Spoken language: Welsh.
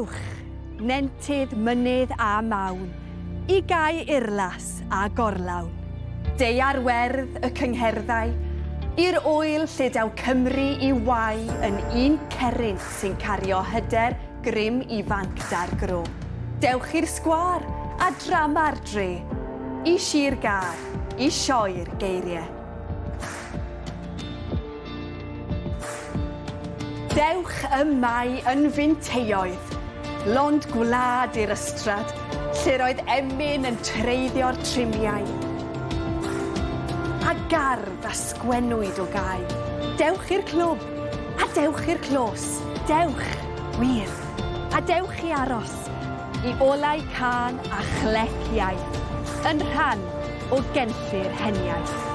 Dewch, nentydd, mynydd a mawn, I gau urlas a gorlawn. Deiarwerdd y cyngherddau, i'r oel lle daw Cymru I wai yn un ceryn sy'n cario hyder grym ifanc dar gro. Dewch i'r sgwâr a drama'r dre, I sir gar, I sioi'r geiriau. Dewch y mai yn fynteioedd, lond gwlad i'r ystrad, lle roedd emyn yn treiddio'r trimiau. A gardd a sgwennwyd o gau. Dewch i'r clwb, a dewch i'r clos. Dewch, wir, a dewch I aros, I olau can a chlec iaith, yn rhan o genllu'r heniaeth.